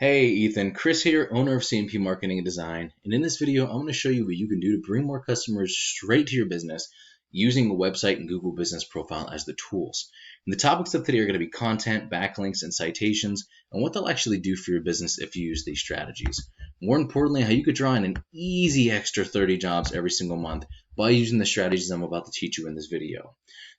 Hey Ethan, Chris here, owner of CMP Marketing and Design, and in this video I'm going to show you what you can do to bring more customers straight to your business using a website and Google Business Profile as the tools. And the topics of today are going to be content, backlinks, and citations, and what they'll actually do for your business if you use these strategies. More importantly, how you could draw in an easy extra 30 jobs every single month by using the strategies I'm about to teach you in this video.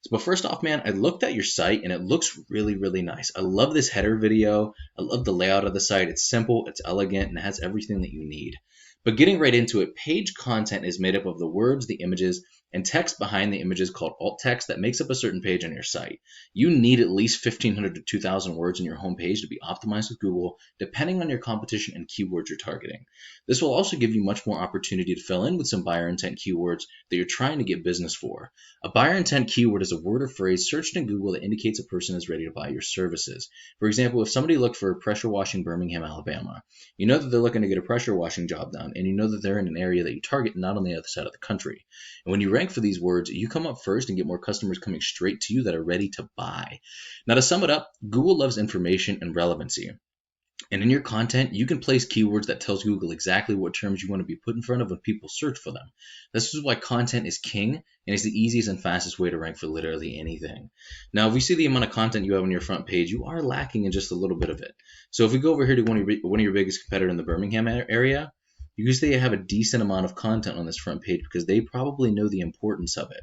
But first off, man, I looked at your site and it looks really, really nice. I love this header video. I love the layout of the site. It's simple, it's elegant, and it has everything that you need. But getting right into it, page content is made up of the words, the images, and text behind the images called alt text that makes up a certain page on your site. You need at least 1,500 to 2,000 words in your homepage to be optimized with Google, depending on your competition and keywords you're targeting. This will also give you much more opportunity to fill in with some buyer intent keywords that you're trying to get business for. A buyer intent keyword is a word or phrase searched in Google that indicates a person is ready to buy your services. For example, if somebody looked for pressure washing Birmingham, Alabama, you know that they're looking to get a pressure washing job done, and you know that they're in an area that you target, not on the other side of the country. And when you rank for these words, you come up first and get more customers coming straight to you that are ready to buy. Now, to sum it up, Google loves information and relevancy. And in your content, you can place keywords that tells Google exactly what terms you want to be put in front of when people search for them. This is why content is king and is the easiest and fastest way to rank for literally anything. Now, if we see the amount of content you have on your front page, you are lacking in just a little bit of it. So if we go over here to one of your biggest competitors in the Birmingham area, you can see they have a decent amount of content on this front page because they probably know the importance of it.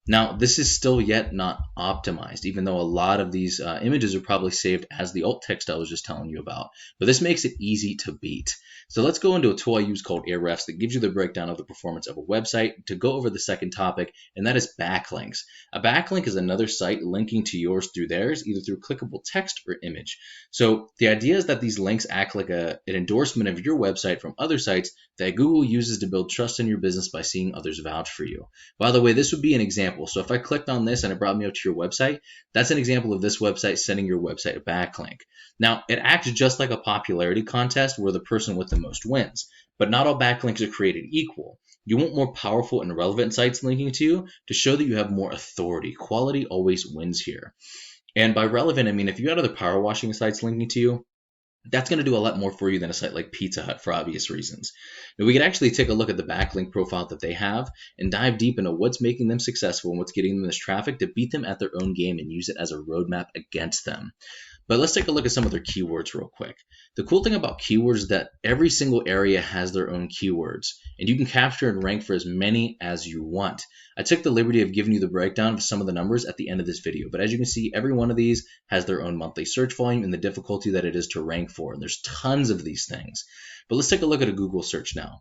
Now, this is still yet not optimized, even though a lot of these images are probably saved as the alt text I was just telling you about. But this makes it easy to beat. So let's go into a tool I use called Ahrefs that gives you the breakdown of the performance of a website to go over the second topic, and that is backlinks. A backlink is another site linking to yours through theirs, either through clickable text or image. So the idea is that these links act like an endorsement of your website from other sites that Google uses to build trust in your business by seeing others vouch for you. By the way, this would be an example. So if I clicked on this and it brought me up to your website, that's an example of this website sending your website a backlink. Now, it acts just like a popularity contest where the person with the most wins, but not all backlinks are created equal. You want more powerful and relevant sites linking to you to show that you have more authority. Quality always wins here. And by relevant, I mean if you got other power washing sites linking to you, that's going to do a lot more for you than a site like Pizza Hut for obvious reasons. Now, we could actually take a look at the backlink profile that they have and dive deep into what's making them successful and what's getting them this traffic to beat them at their own game and use it as a roadmap against them. But let's take a look at some of their keywords real quick. The cool thing about keywords is that every single area has their own keywords, and you can capture and rank for as many as you want. I took the liberty of giving you the breakdown of some of the numbers at the end of this video, but as you can see, every one of these has their own monthly search volume and the difficulty that it is to rank for, and there's tons of these things. But let's take a look at a Google search now.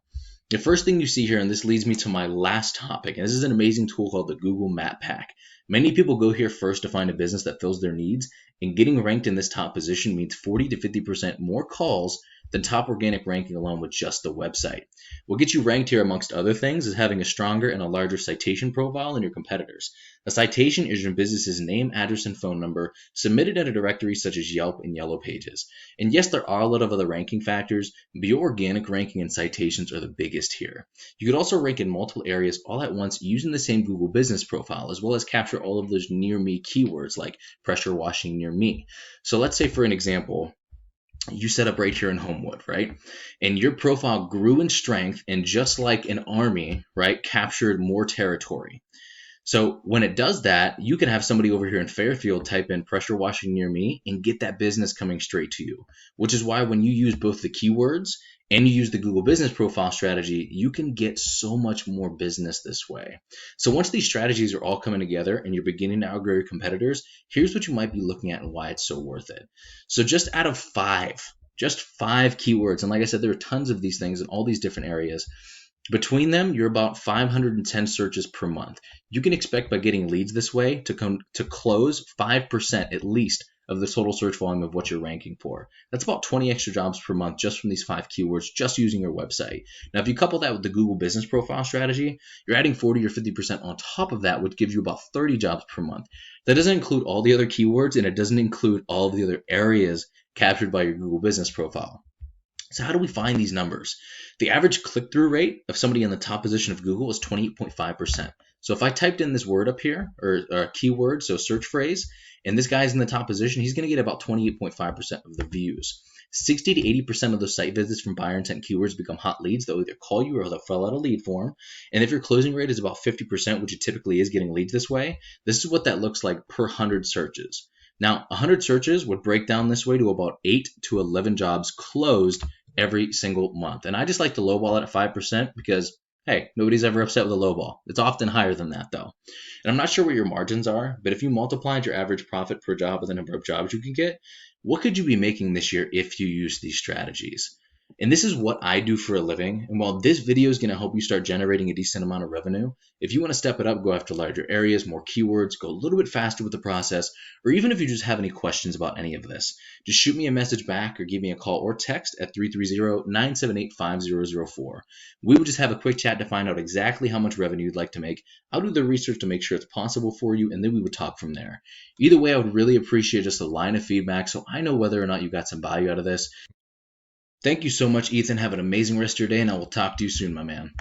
The first thing you see here, and this leads me to my last topic, and this is an amazing tool called the Google Map Pack. Many people go here first to find a business that fills their needs, and getting ranked in this top position means 40 to 50% more calls than top organic ranking alone with just the website. What gets you ranked here, amongst other things, is having a stronger and a larger citation profile than your competitors. A citation is your business's name, address, and phone number submitted in a directory such as Yelp and Yellow Pages. And yes, there are a lot of other ranking factors, but your organic ranking and citations are the biggest here. You could also rank in multiple areas all at once using the same Google Business Profile, as well as capture all of those near me keywords like pressure washing near me. So let's say, for an example, you set up right here in Homewood, right? And your profile grew in strength and just like an army, right, captured more territory. So when it does that, you can have somebody over here in Fairfield type in pressure washing near me and get that business coming straight to you, which is why when you use both the keywords and you use the Google Business Profile strategy, you can get so much more business this way. So once these strategies are all coming together and you're beginning to outgrow your competitors, here's what you might be looking at and why it's so worth it. So just out of just five keywords, and like I said, there are tons of these things in all these different areas. Between them, you're about 510 searches per month. You can expect by getting leads this way to close 5% at least of the total search volume of what you're ranking for. That's about 20 extra jobs per month just from these 5 keywords, just using your website. Now, if you couple that with the Google Business Profile strategy, you're adding 40 or 50% on top of that, which gives you about 30 jobs per month. That doesn't include all the other keywords, and it doesn't include all of the other areas captured by your Google Business Profile. So how do we find these numbers? The average click-through rate of somebody in the top position of Google is 28.5%. So if I typed in this word up here, or a keyword, so search phrase, and this guy's in the top position, he's going to get about 28.5% of the views. 60 to 80% of those site visits from buyer intent keywords become hot leads. They'll either call you or they'll fill out a lead form. And if your closing rate is about 50%, which it typically is getting leads this way, this is what that looks like per 100 searches. Now, 100 searches would break down this way to about 8 to 11 jobs closed every single month. And I just like to lowball it at 5% because, hey, nobody's ever upset with a lowball. It's often higher than that, though. And I'm not sure what your margins are, but if you multiplied your average profit per job with the number of jobs you can get, what could you be making this year if you use these strategies? And this is what I do for a living. And while this video is going to help you start generating a decent amount of revenue, if you want to step it up, go after larger areas, more keywords, go a little bit faster with the process, or even if you just have any questions about any of this, just shoot me a message back or give me a call or text at 330-978-5004. We would just have a quick chat to find out exactly how much revenue you'd like to make. I'll do the research to make sure it's possible for you, and then we would talk from there. Either way, I would really appreciate just a line of feedback so I know whether or not you got some value out of this. Thank you so much, Ethan. Have an amazing rest of your day, and I will talk to you soon, my man.